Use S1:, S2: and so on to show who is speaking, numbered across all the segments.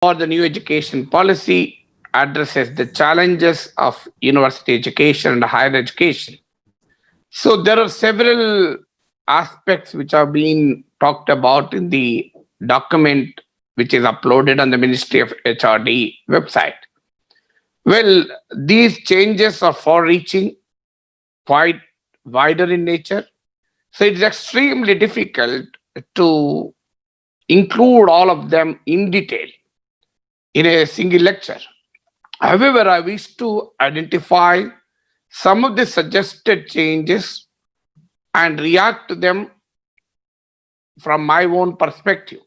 S1: or the new education policy addresses the challenges of university education and higher education. So there are several aspects which are being talked about in the document which is uploaded on the Ministry of HRD website. Well, these changes are far reaching, quite wider in nature. So it's extremely difficult to include all of them in detail in a single lecture. However, I wish to identify some of the suggested changes and react to them from my own perspective.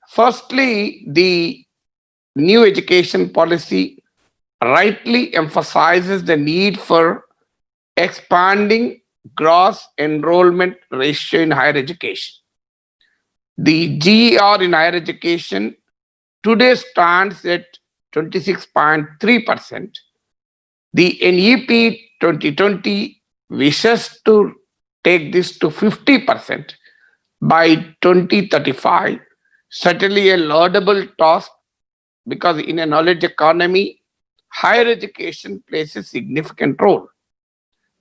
S1: Firstly, the new education policy rightly emphasizes the need for expanding gross enrollment ratio in higher education. The GER in higher education today stands at 26.3%. The NEP 2020 wishes to take this to 50% by 2035. Certainly a laudable task, because in a knowledge economy, higher education plays a significant role.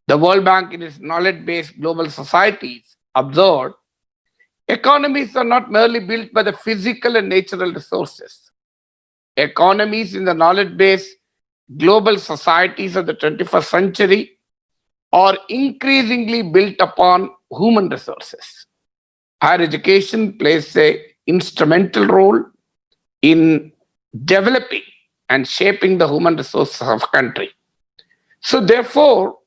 S1: The World Bank, in its knowledge-based global societies, observed economies are not merely built by the physical and natural resources. Economies in the knowledge-based global societies of the 21st century are increasingly built upon human resources. Higher education plays an instrumental role in developing and shaping the human resources of a country. So therefore,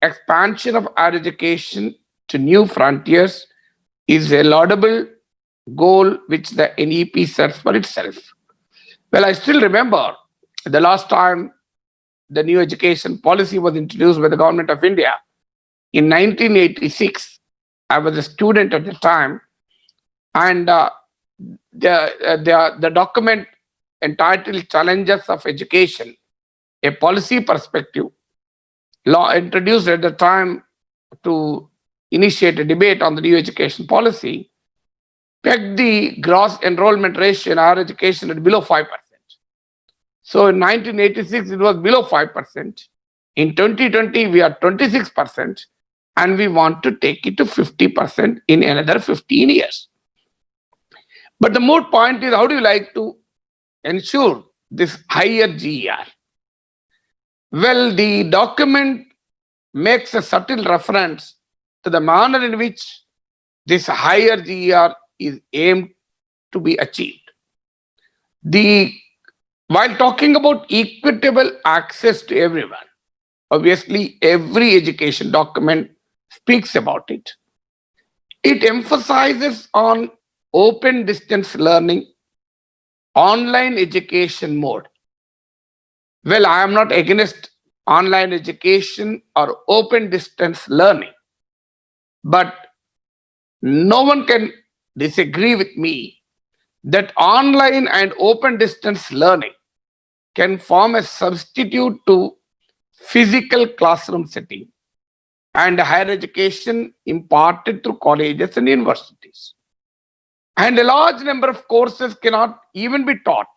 S1: expansion of higher education to new frontiers is a laudable goal which the NEP sets for itself. Well, I still remember the last time the new education policy was introduced by the government of India in 1986. I was a student at the time, and the document entitled Challenges of Education, a Policy Perspective, law introduced at the time to initiate a debate on the new education policy, pegged the gross enrollment ratio in higher education at below 5%. So in 1986, it was below 5%. In 2020, we are 26%, and we want to take it to 50% in another 15 years. But the more point is, how do you like to ensure this higher GER? Well, the document makes a subtle reference to the manner in which this higher GER is aimed to be achieved. While talking about equitable access to everyone, obviously every education document speaks about it. It emphasizes on open distance learning, online education mode. Well, I am not against online education or open distance learning, but no one can disagree with me that online and open distance learning can form a substitute to physical classroom setting and higher education imparted through colleges and universities. And a large number of courses cannot even be taught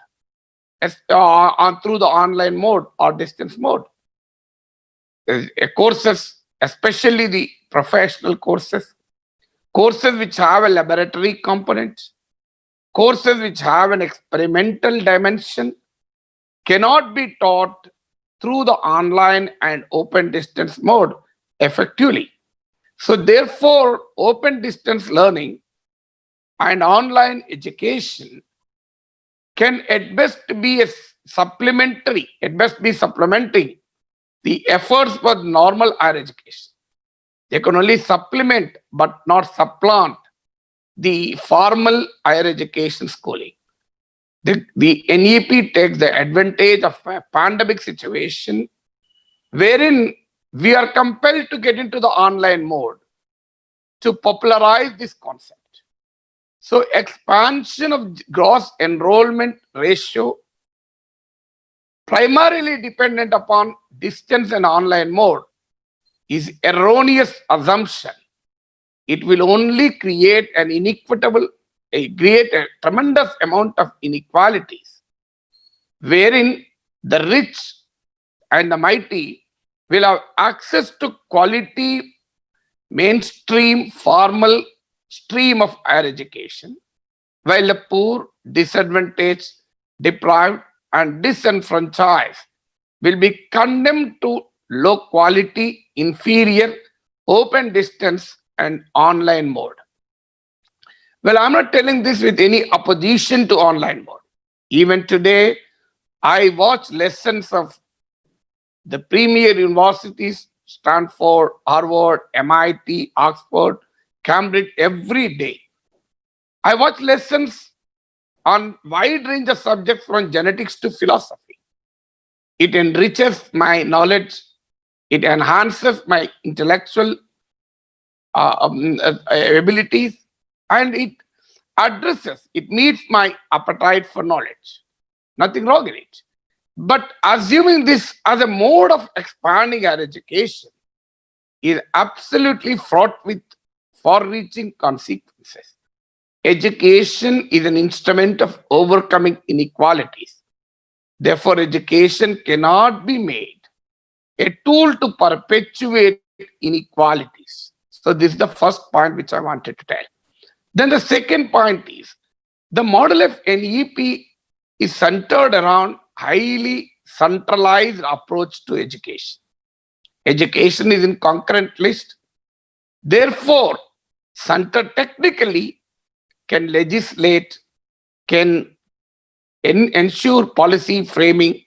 S1: through the online mode or distance mode. Courses, especially the professional courses, courses which have a laboratory component, courses which have an experimental dimension, cannot be taught through the online and open distance mode effectively. So therefore, open distance learning and online education can at best be supplementary the efforts for normal higher education. They can only supplement but not supplant the formal higher education schooling. The NEP takes the advantage of a pandemic situation wherein we are compelled to get into the online mode to popularize this concept. So expansion of gross enrollment ratio primarily dependent upon distance and online mode is erroneous assumption. It will only create a tremendous amount of inequalities wherein the rich and the mighty will have access to quality mainstream formal stream of higher education, while the poor, disadvantaged, deprived, and disenfranchised will be condemned to low quality, inferior, open distance, and online mode. Well, I'm not telling this with any opposition to online mode. Even today, I watch lessons of the premier universities, Stanford, Harvard, MIT, Oxford, Cambridge, every day. I watch lessons on wide range of subjects from genetics to philosophy. It enriches my knowledge, it enhances my intellectual abilities, and it meets my appetite for knowledge. Nothing wrong in it. But assuming this as a mode of expanding our education is absolutely fraught with far-reaching consequences. Education is an instrument of overcoming inequalities. Therefore, education cannot be made a tool to perpetuate inequalities. So this is the first point which I wanted to tell. Then the second point is the model of NEP is centered around highly centralized approach to education. Education is in concurrent list. Therefore, center technically can legislate, can ensure policy framing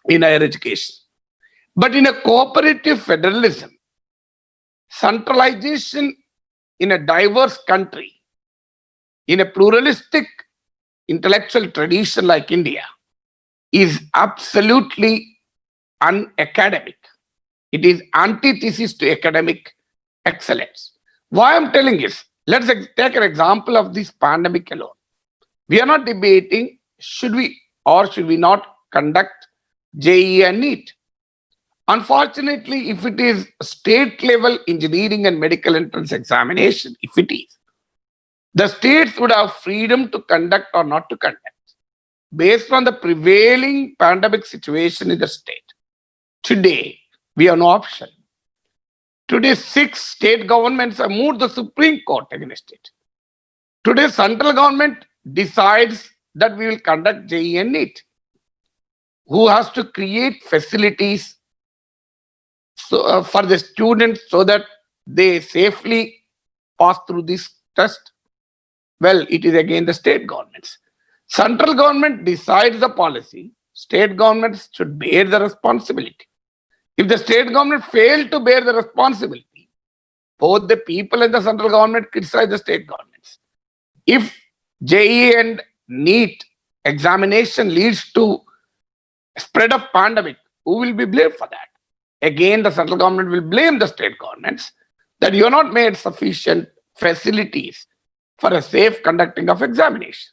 S1: in higher education. But in a cooperative federalism, centralization in a diverse country, in a pluralistic intellectual tradition like India, is absolutely unacademic. It is antithesis to academic excellence. Why I'm telling is, let's take an example of this pandemic alone. We are not debating should we or should we not conduct JEE and NEET. Unfortunately, if it is state level engineering and medical entrance examination, if it is, the states would have freedom to conduct or not to conduct based on the prevailing pandemic situation in the state. Today, we have no option. Today, 6 state governments have moved the Supreme Court against it. Today, central government decides that we will conduct JEE and NEET. Who has to create facilities for the students so that they safely pass through this test? Well, it is again the state governments. Central government decides the policy. State governments should bear the responsibility. If the state government failed to bear the responsibility, both the people and the central government criticize the state governments. If JEE and NEET examination leads to spread of pandemic, who will be blamed for that? Again, the central government will blame the state governments that you have not made sufficient facilities for a safe conducting of examination.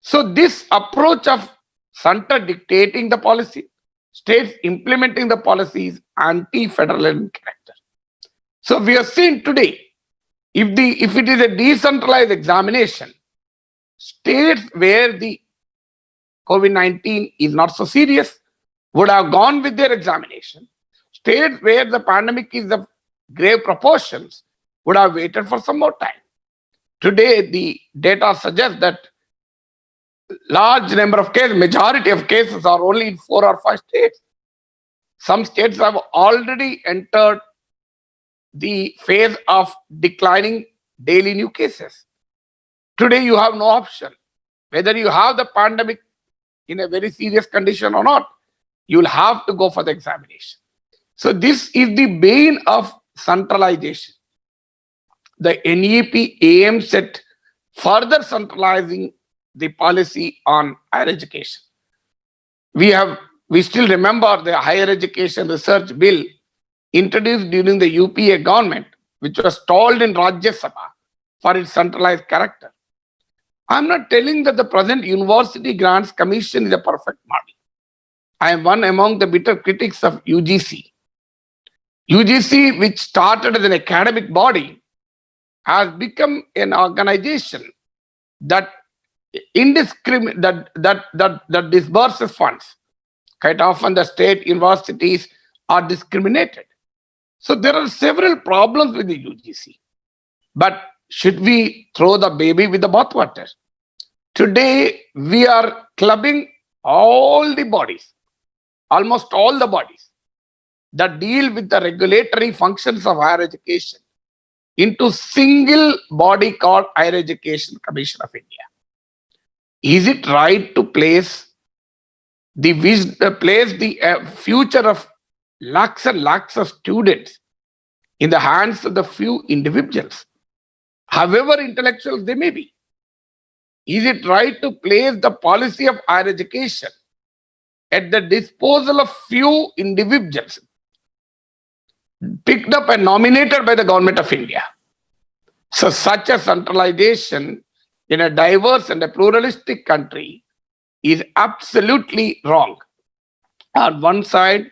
S1: So this approach of center dictating the policy, states implementing the policy is anti-federal in character. So we have seen today, if it is a decentralized examination, states where the COVID-19 is not so serious would have gone with their examination. States where the pandemic is of grave proportions would have waited for some more time. Today, the data suggests that large number of cases, majority of cases are only in 4 or 5 states. Some states have already entered the phase of declining daily new cases. Today, you have no option. Whether you have the pandemic in a very serious condition or not, you will have to go for the examination. So this is the bane of centralization. The NEP aims at further centralizing the policy on higher education. We still remember the Higher Education Research Bill introduced during the UPA government, which was stalled in Rajya Sabha for its centralized character. I'm not telling that the present University Grants Commission is a perfect model. I am one among the bitter critics of UGC. UGC, which started as an academic body, has become an organization that indiscriminate that disburses funds. Quite often the state universities are discriminated. So there are several problems with the UGC. But should we throw the baby with the bathwater? Today, we are clubbing all the bodies, almost all the bodies that deal with the regulatory functions of higher education into single body called Higher Education Commission of India. Is it right to place the future of lakhs and lakhs of students in the hands of the few individuals, however intellectual they may be? Is it right to place the policy of higher education at the disposal of few individuals picked up and nominated by the government of India? So such a centralization in a diverse and a pluralistic country is absolutely wrong. On one side,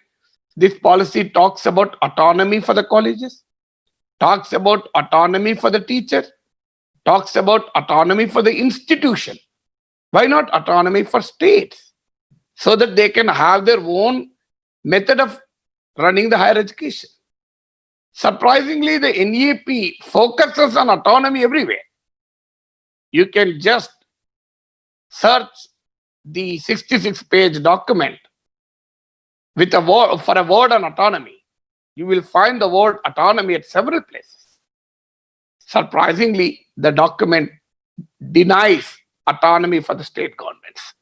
S1: this policy talks about autonomy for the colleges, talks about autonomy for the teacher, talks about autonomy for the institution. Why not autonomy for states? So that they can have their own method of running the higher education. Surprisingly, the NEP focuses on autonomy everywhere. You can just search the 66-page document with a word for a word on autonomy. You will find the word autonomy at several places. Surprisingly, the document denies autonomy for the state governments.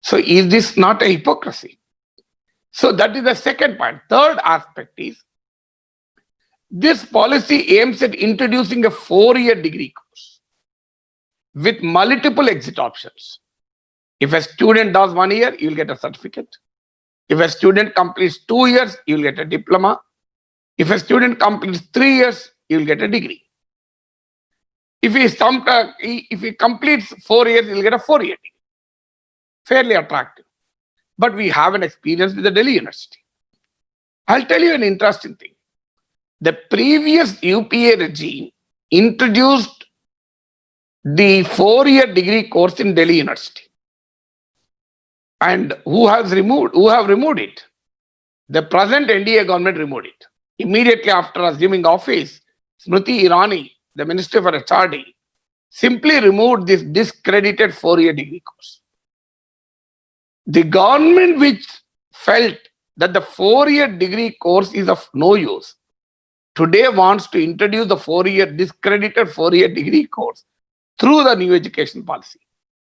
S1: So is this not a hypocrisy? So that is the second point. Third aspect is, this policy aims at introducing a 4-year degree course with multiple exit options. If a student does 1 year, you'll get a certificate. If a student completes 2 years, you'll get a diploma. If a student completes 3 years, you'll get a degree. If he completes 4 years, he'll get a 4-year degree. Fairly attractive. But we have an experience with the Delhi University. I'll tell you an interesting thing. The previous UPA regime introduced the 4-year degree course in Delhi University. And who have removed it? The present NDA government removed it. Immediately after assuming office, Smriti Irani, the Minister for HRD, simply removed this discredited 4-year degree course. The government which felt that the 4-year degree course is of no use, today wants to introduce the discredited 4-year degree course through the new education policy.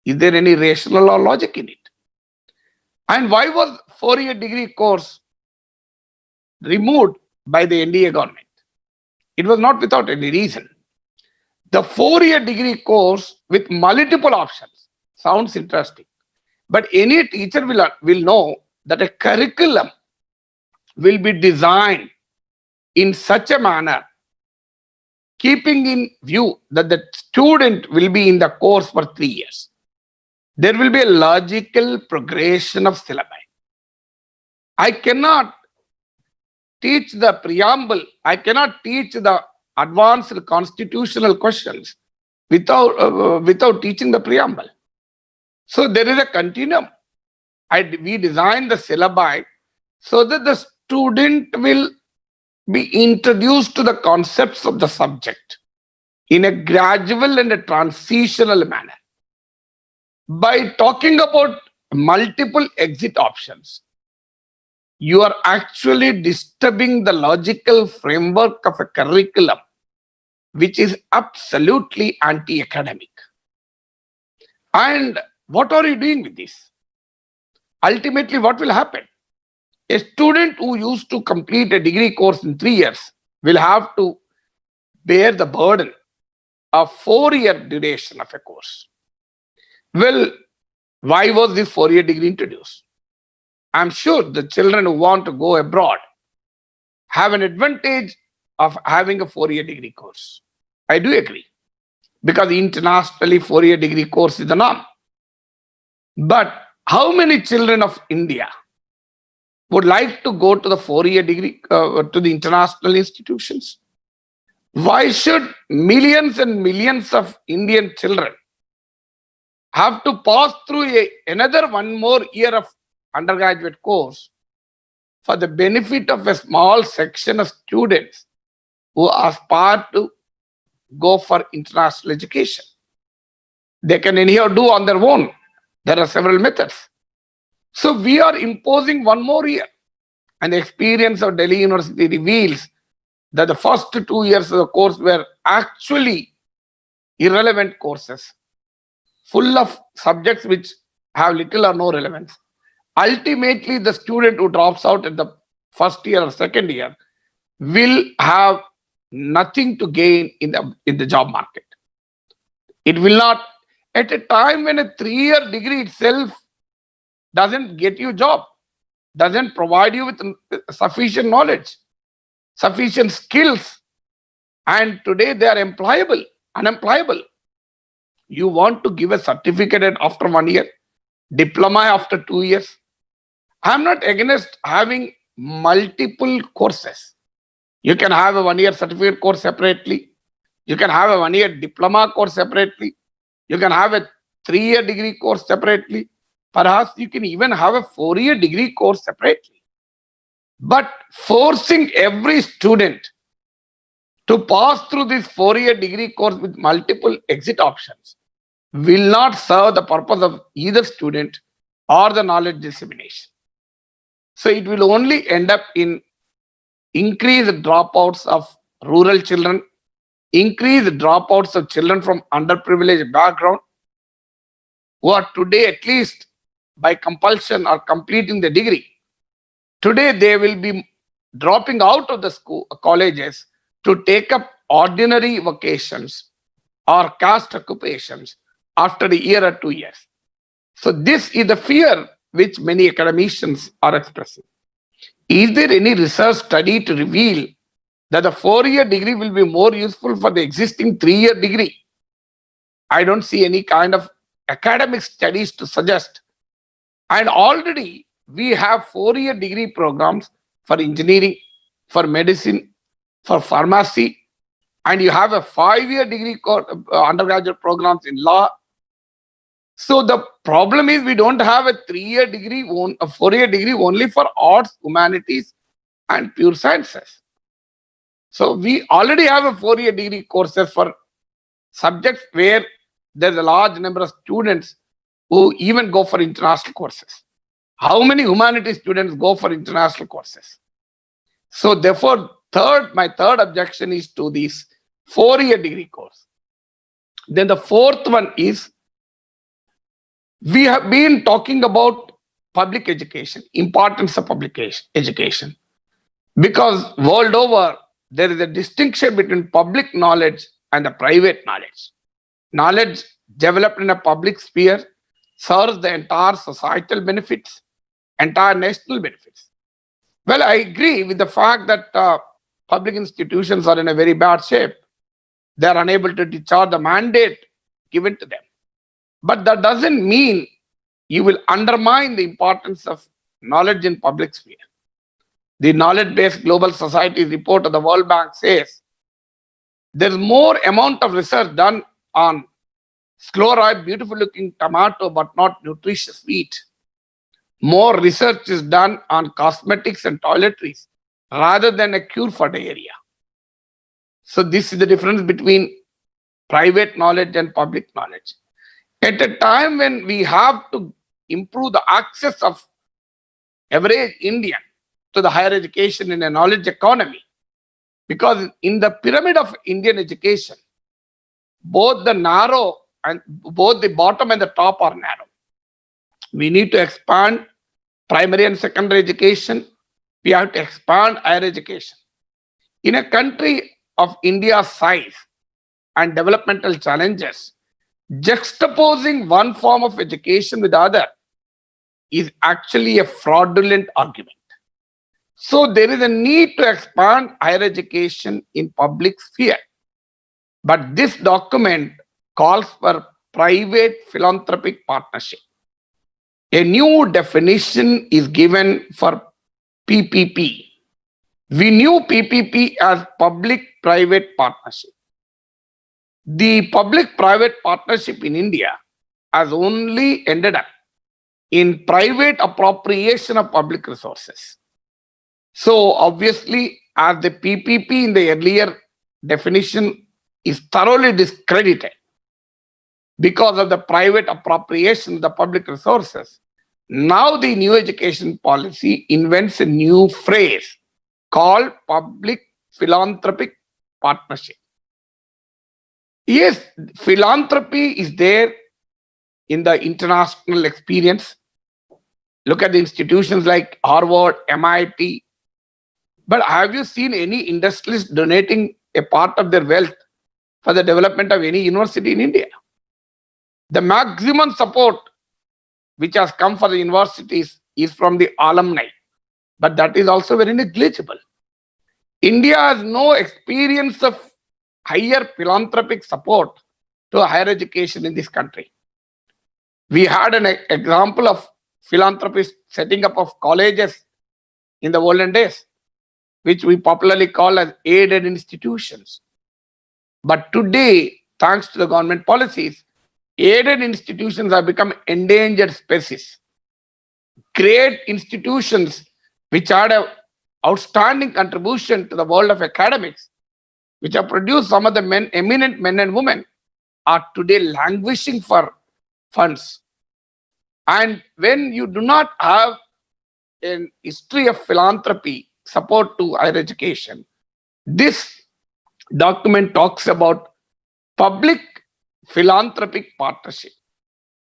S1: Is there any rational or logic in it? And why was 4-year degree course removed by the NDA government? It was not without any reason. The 4-year degree course with multiple options sounds interesting. But any teacher will know that a curriculum will be designed in such a manner, keeping in view that the student will be in the course for 3 years. There will be a logical progression of syllabi. I cannot teach the preamble, I cannot teach the advanced constitutional questions without teaching the preamble. So there is a continuum. We design the syllabi so that the student will be introduced to the concepts of the subject in a gradual and a transitional manner. By talking about multiple exit options, you are actually disturbing the logical framework of a curriculum which is absolutely anti-academic. And what are you doing with this? Ultimately, what will happen? A student who used to complete a degree course in 3 years will have to bear the burden of 4-year duration of a course. Well, why was this 4-year degree introduced? I'm sure the children who want to go abroad have an advantage of having a 4-year degree course. I do agree, because internationally 4-year degree course is the norm. But how many children of India would like to go to the 4-year degree, to the international institutions? Why should millions and millions of Indian children have to pass through another one more year of undergraduate course for the benefit of a small section of students who aspire to go for international education. They can anyhow do on their own. There are several methods. So we are imposing one more year. And the experience of Delhi University reveals that the first 2 years of the course were actually irrelevant courses, full of subjects which have little or no relevance. Ultimately, the student who drops out at the first year or second year will have nothing to gain in the job market. It will not, at a time when a 3-year degree itself doesn't get you a job, doesn't provide you with sufficient knowledge, sufficient skills, and today they are unemployable. You want to give a certificate after 1 year, diploma after 2 years. I'm not against having multiple courses. You can have a 1 year certificate course separately. You can have a 1 year diploma course separately. You can have a 3-year degree course separately. Perhaps you can even have a 4-year degree course separately. But forcing every student to pass through this 4-year degree course with multiple exit options will not serve the purpose of either student or the knowledge dissemination. So it will only end up in increased dropouts of rural children, increased dropouts of children from underprivileged background, who are today at least by compulsion are completing the degree. Today they will be dropping out of the colleges to take up ordinary vocations or caste occupations after a year or 2 years. So this is the fear which many academicians are expressing. Is there any research study to reveal that the 4-year degree will be more useful for the existing 3-year degree? I don't see any kind of academic studies to suggest. And already we have 4-year degree programs for engineering, for medicine, for pharmacy, and you have a 5-year degree undergraduate programs in law. So the problem is we don't have a 3-year degree, a 4-year degree only for arts, humanities, and pure sciences. So we already have a 4-year degree courses for subjects where there's a large number of students who even go for international courses. How many humanities students go for international courses? So therefore, my third objection is to this 4-year degree course. Then the fourth one is, we have been talking about public education, importance of public education, because world over, there is a distinction between public knowledge and the private knowledge. Knowledge developed in a public sphere serves the entire societal benefits, entire national benefits. Well, I agree with the fact that public institutions are in a very bad shape. They are unable to discharge the mandate given to them. But that doesn't mean you will undermine the importance of knowledge in public sphere. The Knowledge-Based Global Society report of the World Bank says there's more amount of research done on scleroid, beautiful looking tomato, but not nutritious wheat. More research is done on cosmetics and toiletries rather than a cure for diarrhea. So this is the difference between private knowledge and public knowledge. At a time when we have to improve the access of average Indian to the higher education in a knowledge economy, because in the pyramid of Indian education, both the bottom and the top are narrow. We need to expand primary and secondary education. We have to expand higher education. In a country of India's size and developmental challenges, juxtaposing one form of education with the other is actually a fraudulent argument. So there is a need to expand higher education in public sphere. But this document calls for private philanthropic partnership. A new definition is given for PPP. We knew PPP as public-private partnership. The public-private partnership in India has only ended up in private appropriation of public resources. So obviously, as the PPP in the earlier definition is thoroughly discredited because of the private appropriation of the public resources, now the new education policy invents a new phrase called public philanthropic partnership. Yes, philanthropy is there in the international experience. Look at the institutions like Harvard, MIT. But have you seen any industrialist donating a part of their wealth for the development of any university in India? The maximum support which has come for the universities is from the alumni, but that is also very negligible. India has no experience of higher philanthropic support to higher education in this country. We had an example of philanthropists setting up of colleges in the olden days, which we popularly call as aided institutions. But today, thanks to the government policies, aided institutions have become endangered species. Great institutions which had an outstanding contribution to the world of academics, which have produced some of the eminent men and women, are today languishing for funds. And when you do not have a history of philanthropy support to higher education, this document talks about public philanthropic partnership.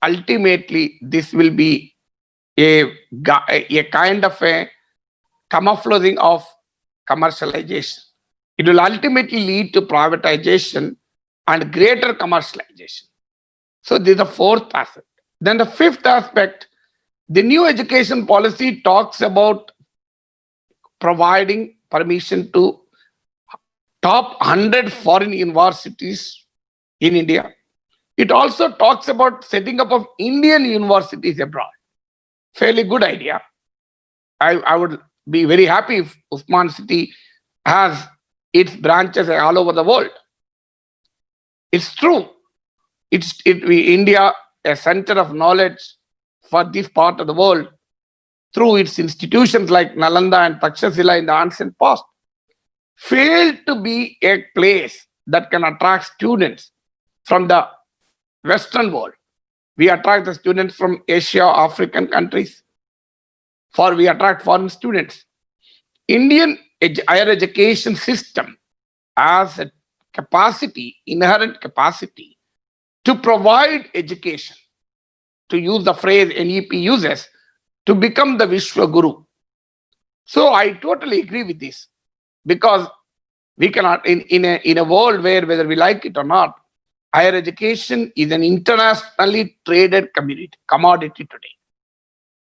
S1: Ultimately, this will be a kind of a camouflaging of commercialization. It will ultimately lead to privatization and greater commercialization. So this is the fourth aspect. Then the fifth aspect, the new education policy talks about providing permission to top 100 foreign universities in India. It also talks about setting up of Indian universities abroad. Fairly good idea. I would be very happy if Usman City has its branches all over the world. It's true. India, a center of knowledge for this part of the world, through its institutions like Nalanda and Takshashila in the ancient past, failed to be a place that can attract students from the Western world. We attract the students from Asia, African countries, for we attract foreign students. Indian higher education system has a capacity, inherent capacity, to provide education, to use the phrase NEP uses, to become the Vishwa Guru. So I totally agree with this, because we cannot, in a world where, whether we like it or not, higher education is an internationally traded commodity today.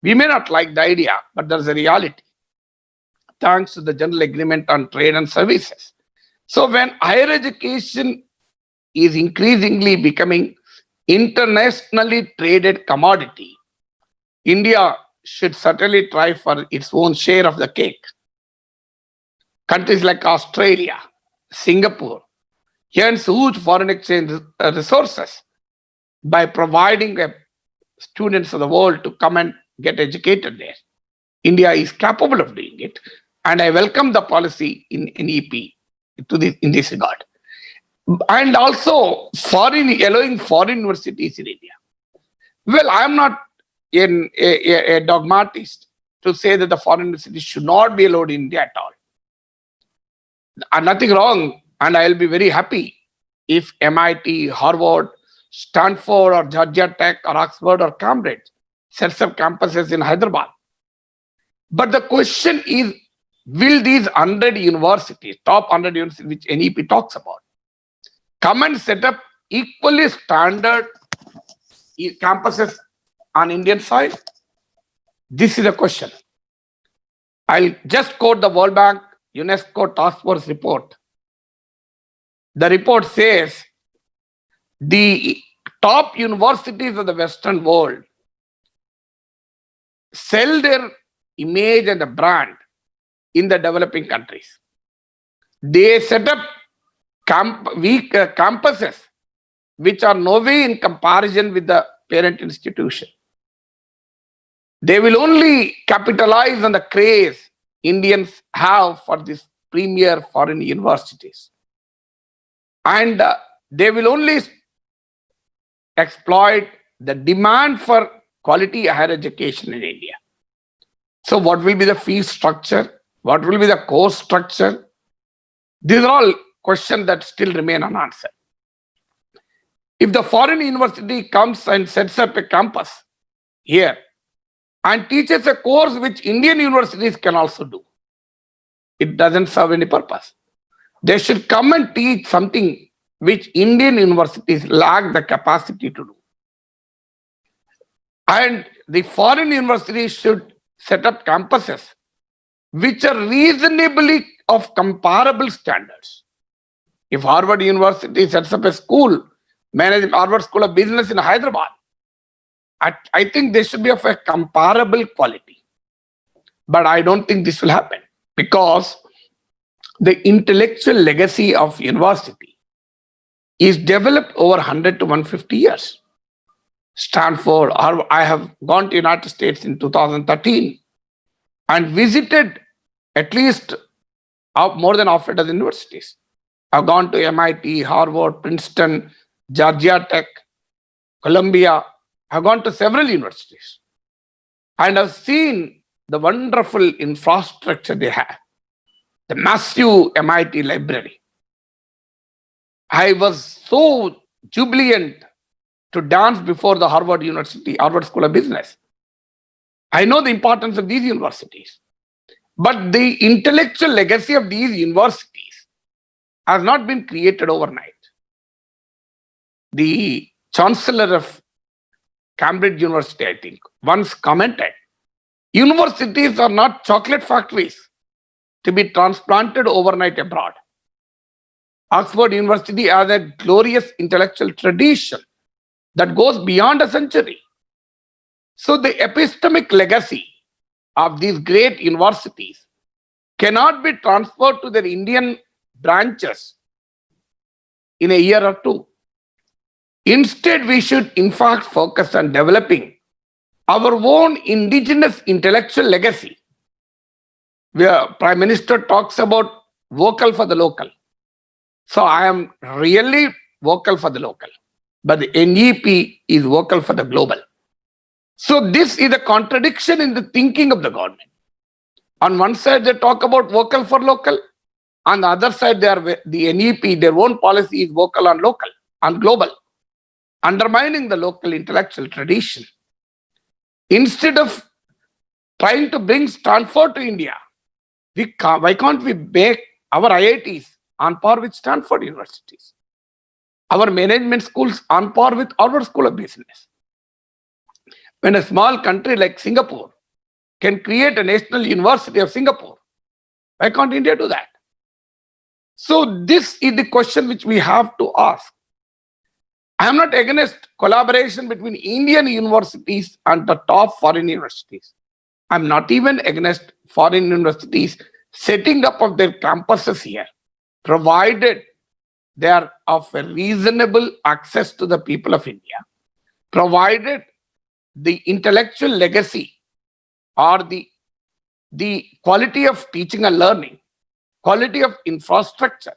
S1: We may not like the idea, but there's a reality, thanks to the General Agreement on Trade and Services. So when higher education is increasingly becoming internationally traded commodity, India should certainly try for its own share of the cake. Countries like Australia, Singapore, earns huge foreign exchange resources by providing students of the world to come and get educated there. India is capable of doing it, and I welcome the policy in NEP in this regard. And also allowing foreign universities in India. Well, I am not a dogmatist to say that the foreign universities should not be allowed in India at all. Nothing wrong, and I'll be very happy if MIT, Harvard, Stanford, or Georgia Tech, or Oxford, or Cambridge sets up campuses in Hyderabad. But the question is, will these 100 universities, top 100 universities which NEP talks about, come and set up equally standard campuses on Indian side? This is a question. I'll just quote the World Bank UNESCO Task Force report. The report says the top universities of the Western world sell their image and the brand in the developing countries. They set up weak campuses which are no way in comparison with the parent institution. They will only capitalize on the craze Indians have for these premier foreign universities. And they will only exploit the demand for quality higher education in India. So what will be the fee structure? What will be the course structure? These are all questions that still remain unanswered. If the foreign university comes and sets up a campus here and teaches a course which Indian universities can also do, it doesn't serve any purpose. They should come and teach something which Indian universities lack the capacity to do. And the foreign universities should set up campuses which are reasonably of comparable standards. If Harvard University sets up a school, managed Harvard School of Business in Hyderabad, I think they should be of a comparable quality. But I don't think this will happen because the intellectual legacy of university is developed over 100 to 150 years. Stanford, I have gone to United States in 2013 and visited at least more than half a dozen universities. I've gone to MIT, Harvard, Princeton, Georgia Tech, Columbia. I've gone to several universities and I've seen the wonderful infrastructure they have, the massive MIT library. I was so jubilant to dance before the Harvard School of Business. I know the importance of these universities, but the intellectual legacy of these universities has not been created overnight. The Chancellor of Cambridge University, I think, once commented, universities are not chocolate factories to be transplanted overnight abroad. Oxford University has a glorious intellectual tradition that goes beyond a century. So the epistemic legacy of these great universities cannot be transferred to their Indian branches in a year or two. Instead, we should in fact focus on developing our own indigenous intellectual legacy, where Prime Minister talks about vocal for the local. So I am really vocal for the local, but the NEP is vocal for the global. So this is a contradiction in the thinking of the government. On one side, they talk about vocal for local. On the other side, the NEP, their own policy is vocal on local, on global, undermining the local intellectual tradition. Instead of trying to bring Stanford to India, why can't we make our IITs on par with Stanford universities? Our management schools on par with Harvard School of Business. When a small country like Singapore can create a national university of Singapore, why can't India do that? So this is the question which we have to ask. I am not against collaboration between Indian universities and the top foreign universities. I'm not even against foreign universities setting up of their campuses here, provided they are of a reasonable access to the people of India, provided the intellectual legacy or the quality of teaching and learning, quality of infrastructure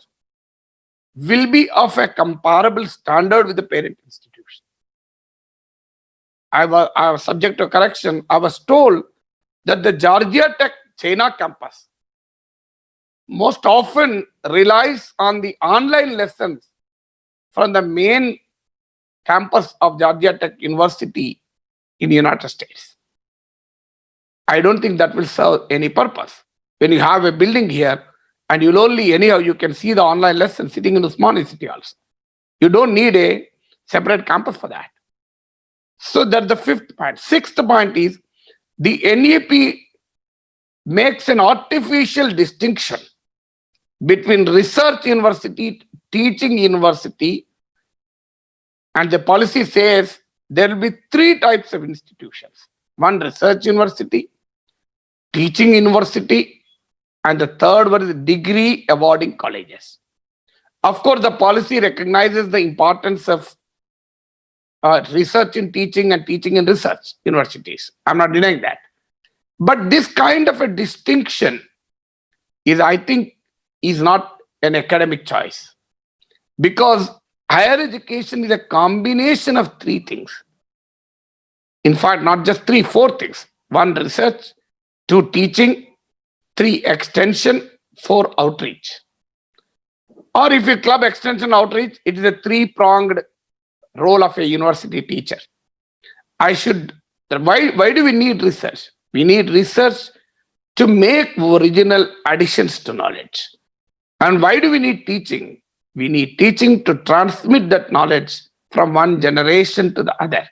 S1: will be of a comparable standard with the parent institution. I was subject to correction. I was told that the Georgia Tech China campus most often relies on the online lessons from the main campus of Georgia Tech University in the United States. I don't think that will serve any purpose. When you have a building here and you'll only, anyhow, you can see the online lesson sitting in the small city also. You don't need a separate campus for that. So that's the fifth point. Sixth point is the NEP makes an artificial distinction between research university, teaching university, and the policy says there will be three types of institutions. One, research university, teaching university, and the third one is degree awarding colleges. Of course, the policy recognizes the importance of research in teaching and teaching in research universities. I'm not denying that. But this kind of a distinction is, I think, is not an academic choice, because higher education is a combination of three things. In fact, not just three, four things. One, research; two, teaching; three, extension; four, outreach. Or if you club extension outreach, it is a three-pronged role of a university teacher. Why do we need research? We need research to make original additions to knowledge. And why do we need teaching? We need teaching to transmit that knowledge from one generation to the other.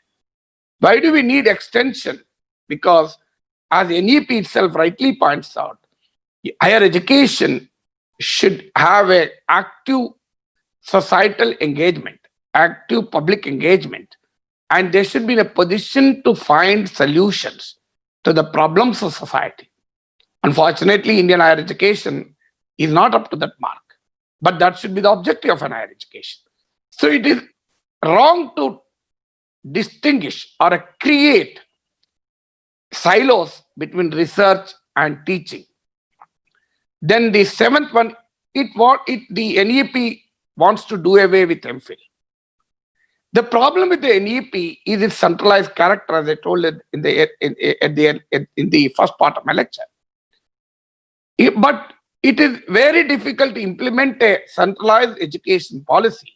S1: Why do we need extension? Because, as NEP itself rightly points out, higher education should have an active societal engagement, active public engagement, and they should be in a position to find solutions to the problems of society. Unfortunately, Indian higher education is not up to that mark, but that should be the objective of an higher education. So it is wrong to distinguish or create silos between research and teaching. Then the seventh one, the NEP wants to do away with MPhil. The problem with the NEP is its centralized character, as I told it in the first part of my lecture. But it is very difficult to implement a centralized education policy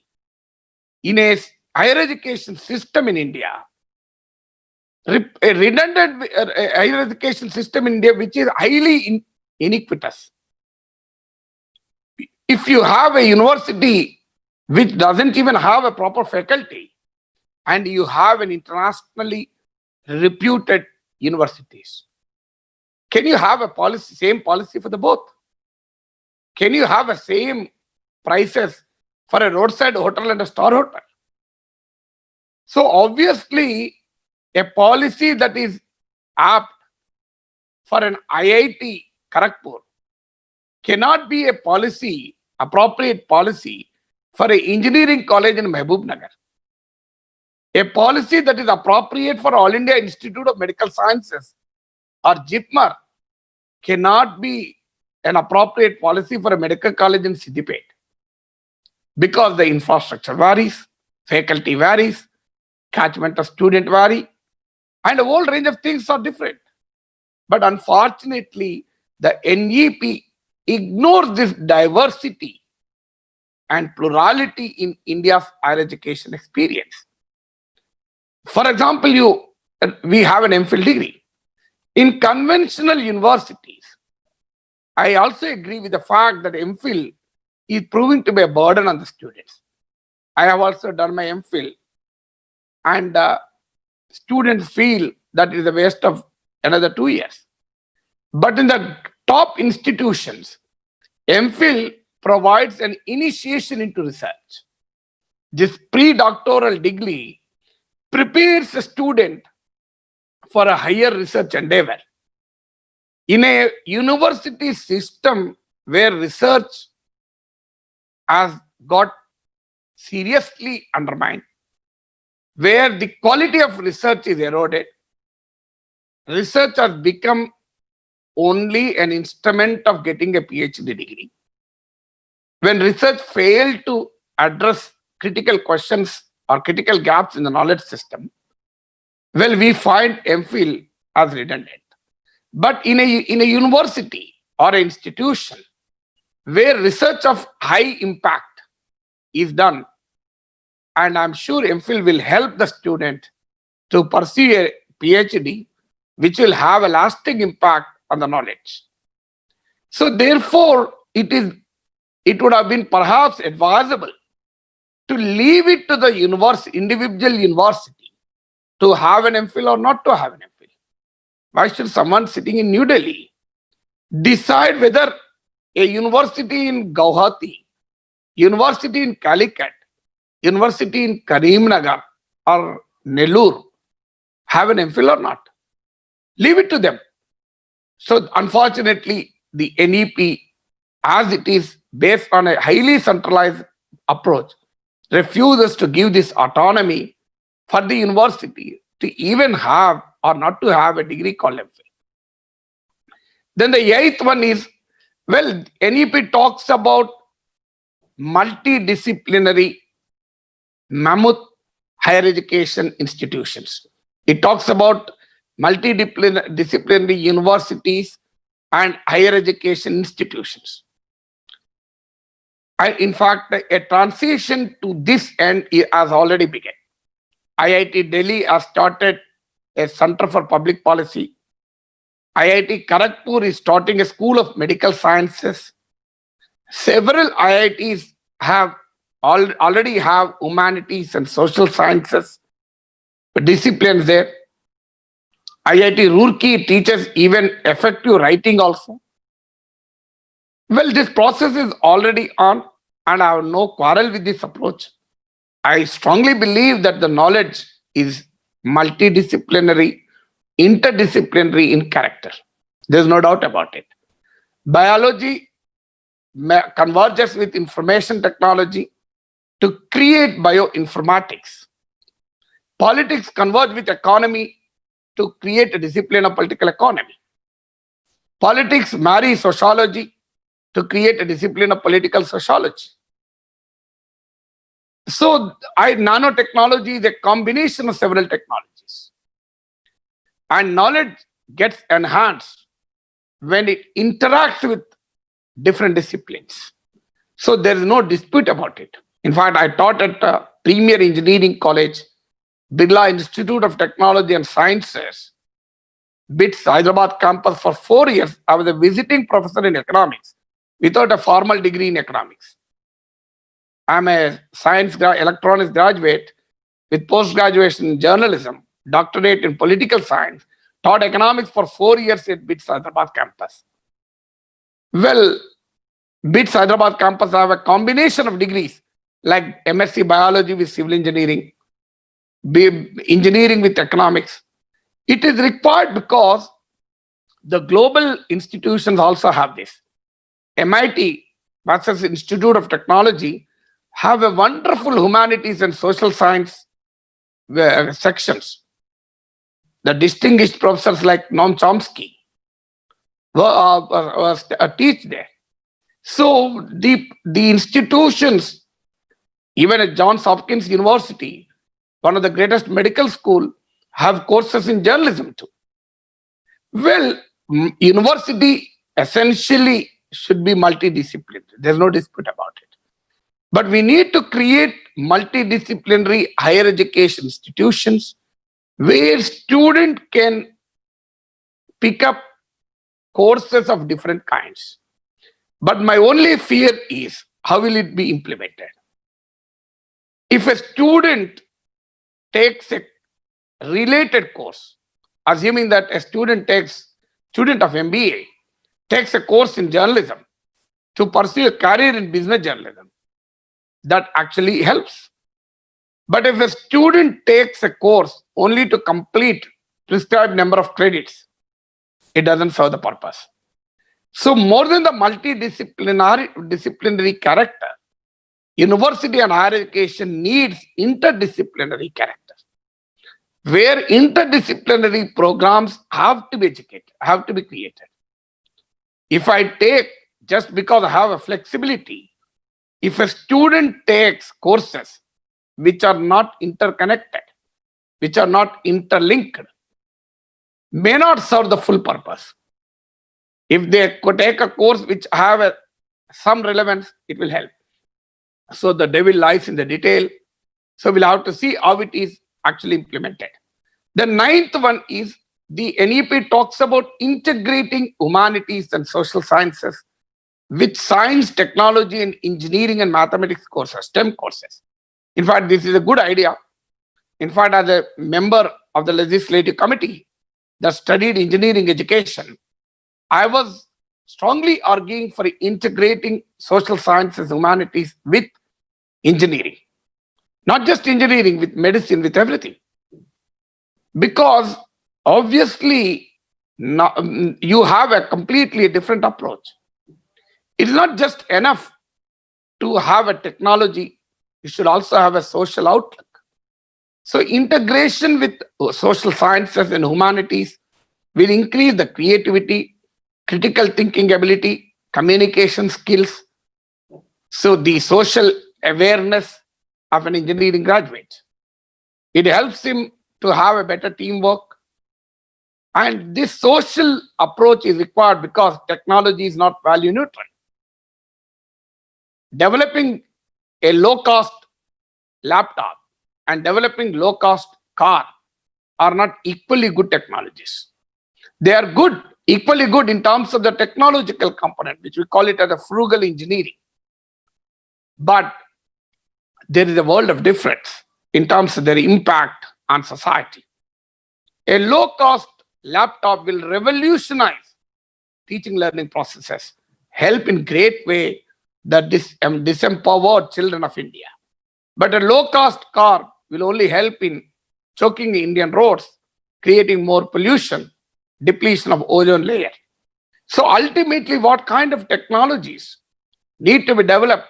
S1: in a higher education system in India, a redundant higher education system in India, which is highly iniquitous. If you have a university which doesn't even have a proper faculty, and you have an internationally reputed universities, can you have a policy, same policy for the both? Can you have the same prices for a roadside hotel and a star hotel? So obviously, a policy that is apt for an IIT Kharagpur cannot be a policy, appropriate policy for an engineering college in Mahbubnagar. A policy that is appropriate for All India Institute of Medical Sciences or JIPMER cannot be an appropriate policy for a medical college in Siddipet, because the infrastructure varies, faculty varies, catchment of student vary, and a whole range of things are different. But unfortunately, the NEP ignores this diversity and plurality in India's higher education experience. For example, we have an MPhil degree. In conventional universities, I also agree with the fact that MPhil is proving to be a burden on the students. I have also done my MPhil, and students feel that it is a waste of another 2 years. But in the top institutions, MPhil provides an initiation into research. This pre-doctoral degree prepares a student for a higher research endeavor. In a university system where research has got seriously undermined, where the quality of research is eroded, research has become only an instrument of getting a PhD degree. When research failed to address critical questions or critical gaps in the knowledge system, well, we find MPhil as redundant. But in a university or an institution where research of high impact is done, and I'm sure MPhil will help the student to pursue a PhD, which will have a lasting impact on the knowledge. So therefore, it would have been perhaps advisable to leave it to the individual university to have an MPhil or not to have an MPhil. Why should someone sitting in New Delhi decide whether a university in Guwahati, university in Calicut, university in Karimnagar or Nellore have an MPhil or not? Leave it to them. So unfortunately, the NEP, as it is based on a highly centralized approach, refuses to give this autonomy for the university to even have or not to have a degree called MPhil. Then the eighth one is, well, NEP talks about multidisciplinary mammoth higher education institutions. It talks about multidisciplinary universities and higher education institutions. And in fact, a transition to this end has already begun. IIT Delhi has started a Center for Public Policy. IIT Kharagpur is starting a School of Medical Sciences. Several IITs have already have humanities and social sciences disciplines there. IIT Roorkee teaches even effective writing also. Well, this process is already on, and I have no quarrel with this approach. I strongly believe that the knowledge is multidisciplinary, interdisciplinary in character. There's no doubt about it. Biology converges with information technology to create bioinformatics. Politics converge with economy to create a discipline of political economy. Politics marry sociology to create a discipline of political sociology. So nanotechnology is a combination of several technologies. And knowledge gets enhanced when it interacts with different disciplines. So there is no dispute about it. In fact, I taught at a premier engineering college, Birla Institute of Technology and Sciences, BITS Hyderabad campus for 4 years. I was a visiting professor in economics without a formal degree in economics. I'm a electronics graduate with post-graduation in journalism, doctorate in political science, taught economics for 4 years at BITS Hyderabad campus. Well, BITS Hyderabad campus have a combination of degrees like MSc Biology with civil engineering, engineering with economics. It is required because the global institutions also have this. MIT, Massachusetts Institute of Technology, have a wonderful humanities and social science sections. The distinguished professors like Noam Chomsky teach there. So the institutions, even at Johns Hopkins University, one of the greatest medical school, have courses in journalism too. Well, university essentially should be multidisciplinary. There's no dispute about it. But we need to create multidisciplinary higher education institutions where student can pick up courses of different kinds. But my only fear is, how will it be implemented? If a student takes a related course, assuming that a student of MBA takes a course in journalism to pursue a career in business journalism, that actually helps. But if a student takes a course only to complete prescribed number of credits, it doesn't serve the purpose. So more than the multidisciplinary character, university and higher education needs interdisciplinary character, where interdisciplinary programs have to be educated, have to be created. If I take, just because I have a flexibility, if a student takes courses which are not interconnected, which are not interlinked, may not serve the full purpose. If they could take a course which have some relevance, it will help. So the devil lies in the detail. So we'll have to see how it is actually implemented. The ninth one is, the NEP talks about integrating humanities and social sciences with science, technology, and engineering and mathematics courses, STEM courses. In fact, this is a good idea. In fact, as a member of the legislative committee that studied engineering education, I was strongly arguing for integrating social sciences, humanities with engineering. Not just engineering, with medicine, with everything. Because obviously, you have a completely different approach. It's not just enough to have a technology, you should also have a social outlook. So integration with social sciences and humanities will increase the creativity, critical thinking ability, communication skills, so the social awareness of an engineering graduate. It helps him to have a better teamwork. And this social approach is required because technology is not value neutral. Developing a low cost laptop and developing low cost car are not equally good technologies. They are good, equally good in terms of the technological component, which we call it as a frugal engineering. But there is a world of difference in terms of their impact on society. A low-cost laptop will revolutionize teaching learning processes, help in great way the disempowered children of India. But a low-cost car will only help in choking the Indian roads, creating more pollution, depletion of ozone layer. So ultimately, what kind of technologies need to be developed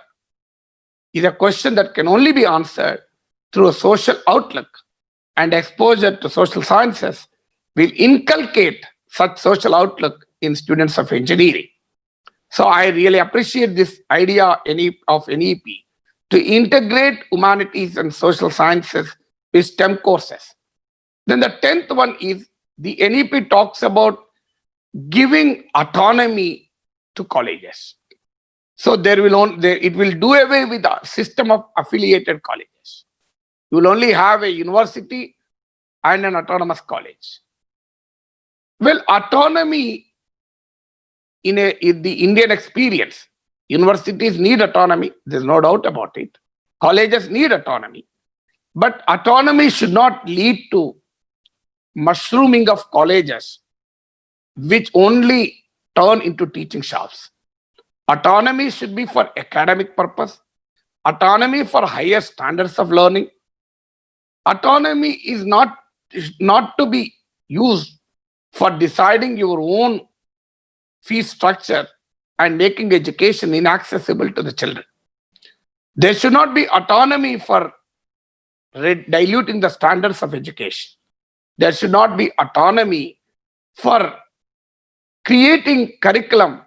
S1: is a question that can only be answered through a social outlook, and exposure to social sciences will inculcate such social outlook in students of engineering. So I really appreciate this idea of NEP to integrate humanities and social sciences with STEM courses. Then the 10th one is the NEP talks about giving autonomy to colleges. So it will do away with the system of affiliated colleges. You will only have a university and an autonomous college. Well, autonomy in the Indian experience, universities need autonomy. There's no doubt about it. Colleges need autonomy. But autonomy should not lead to mushrooming of colleges, which only turn into teaching shops. Autonomy should be for academic purpose. Autonomy for higher standards of learning. Autonomy is not to be used for deciding your own fee structure and making education inaccessible to the children. There should not be autonomy for diluting the standards of education. There should not be autonomy for creating curriculum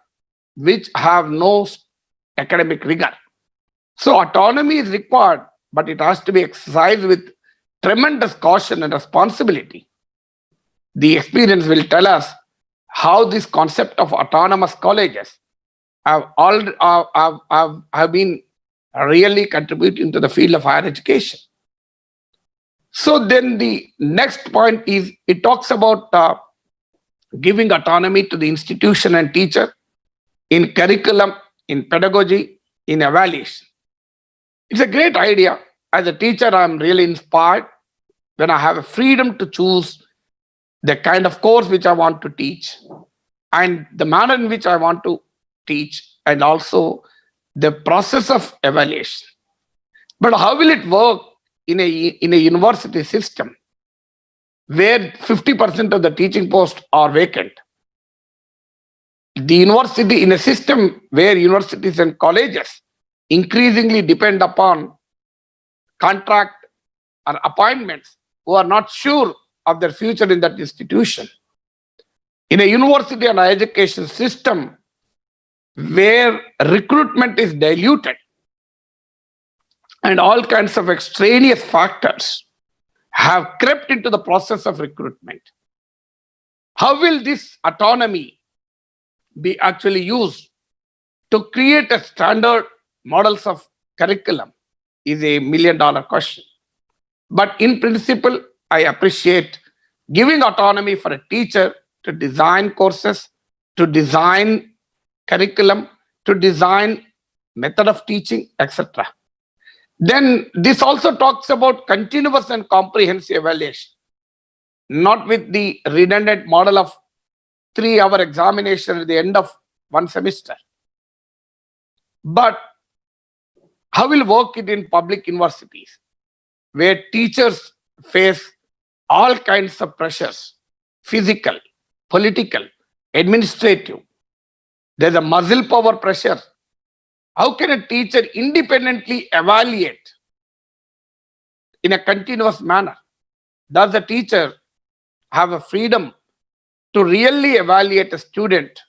S1: which have no academic rigor. So autonomy is required, but it has to be exercised with tremendous caution and responsibility. The experience will tell us how this concept of autonomous colleges have been really contributing to the field of higher education. So then the next point is, it talks about giving autonomy to the institution and teacher in curriculum, in pedagogy, in evaluation. It's a great idea. As a teacher, I'm really inspired when I have a freedom to choose the kind of course which I want to teach and the manner in which I want to teach, and also the process of evaluation. But how will it work in a university system where 50% of the teaching posts are vacant? The university, in a system where universities and colleges increasingly depend upon contract or appointments who are not sure of their future in that institution. In a university and education system where recruitment is diluted and all kinds of extraneous factors have crept into the process of recruitment, how will this autonomy be actually used to create a standard models of curriculum is a $1 million question. But in principle, I appreciate giving autonomy for a teacher to design courses, to design curriculum, to design method of teaching, etc. Then this also talks about continuous and comprehensive evaluation, not with the redundant model of 3-hour examination at the end of one semester. But how will work it in public universities, where teachers face all kinds of pressures, physical, political, administrative. There's a muscle power pressure. How can a teacher independently evaluate in a continuous manner? Does the teacher have a freedom to really evaluate a student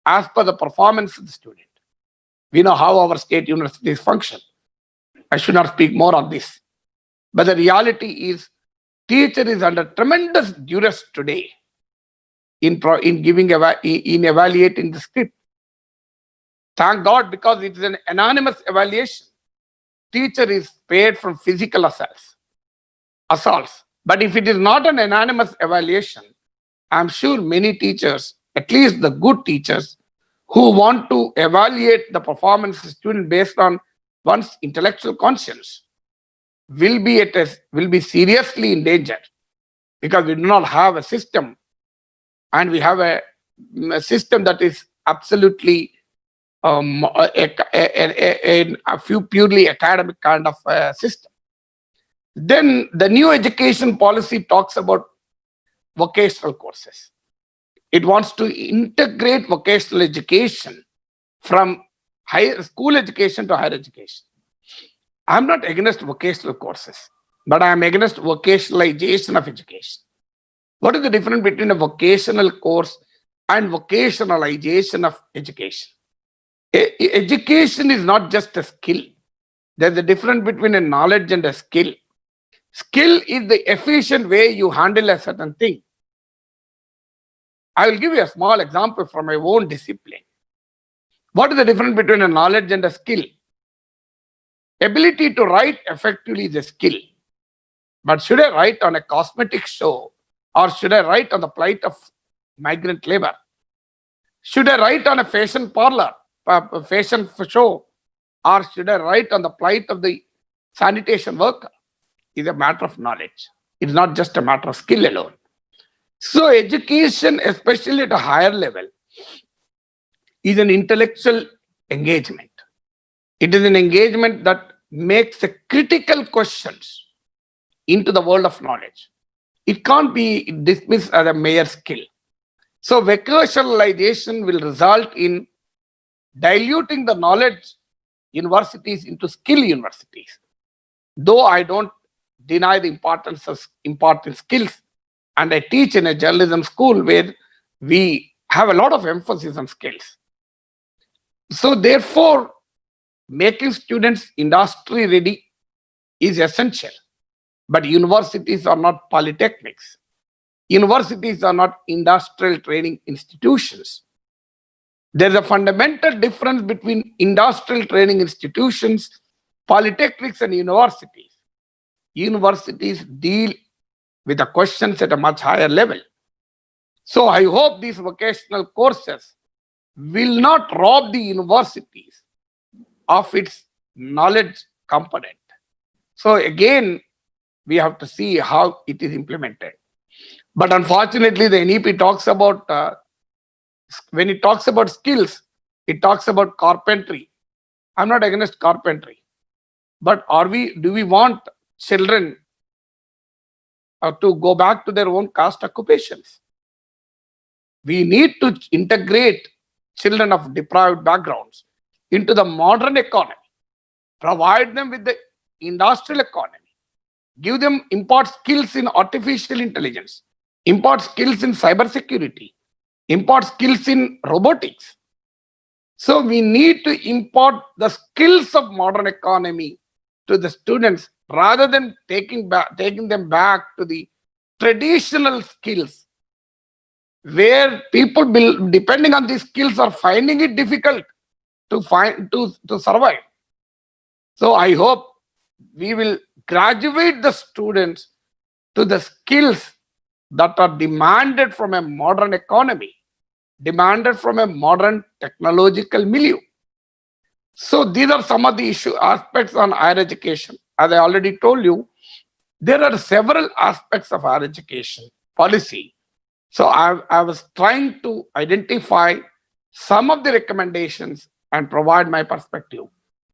S1: as per the performance of the student? We know how our state universities function. I should not speak more on this. But the reality is, teacher is under tremendous duress today in evaluating the script. Thank God, because it is an anonymous evaluation. Teacher is spared from physical assaults. But if it is not an anonymous evaluation, I'm sure many teachers, at least the good teachers, who want to evaluate the performance of the student based on one's intellectual conscience, will be seriously endangered, because we do not have a system, and we have a system that is absolutely a few purely academic kind of system. Then the new education policy talks about vocational courses. It wants to integrate vocational education from higher school education to higher education. I'm not against vocational courses, but I am against vocationalization of education. What is the difference between a vocational course and vocationalization of education? Education is not just a skill. There's a difference between a knowledge and a skill. Skill is the efficient way you handle a certain thing. I will give you a small example from my own discipline. What is the difference between a knowledge and a skill? Ability to write effectively is a skill. But should I write on a cosmetic show, or should I write on the plight of migrant labor? Should I write on a fashion parlor, fashion show, or should I write on the plight of the sanitation worker? It's a matter of knowledge. It's not just a matter of skill alone. So education, especially at a higher level, is an intellectual engagement. It is an engagement that makes a critical questions into the world of knowledge. It can't be dismissed as a mere skill. So vocationalization will result in diluting the knowledge universities into skill universities. Though I don't deny the importance of important skills, and I teach in a journalism school where we have a lot of emphasis on skills. So therefore, making students industry ready is essential. But universities are not polytechnics. Universities are not industrial training institutions. There's a fundamental difference between industrial training institutions, polytechnics, and universities. Universities deal with the questions at a much higher level. So I hope these vocational courses will not rob the universities of its knowledge component. So again, we have to see how it is implemented. But unfortunately, the NEP talks about, when it talks about skills, it talks about carpentry. I'm not against carpentry. But do we want children to go back to their own caste occupations? We need to integrate children of deprived backgrounds into the modern economy, provide them with the industrial economy, give them, impart skills in artificial intelligence, impart skills in cybersecurity, impart skills in robotics. So we need to impart the skills of modern economy to the students rather than taking them back to the traditional skills, where people depending on these skills are finding it difficult to survive. So I hope we will graduate the students to the skills that are demanded from a modern economy, demanded from a modern technological milieu. So these are some of the aspects on higher education. As I already told you, there are several aspects of higher education policy. So I was trying to identify some of the recommendations and provide my perspective.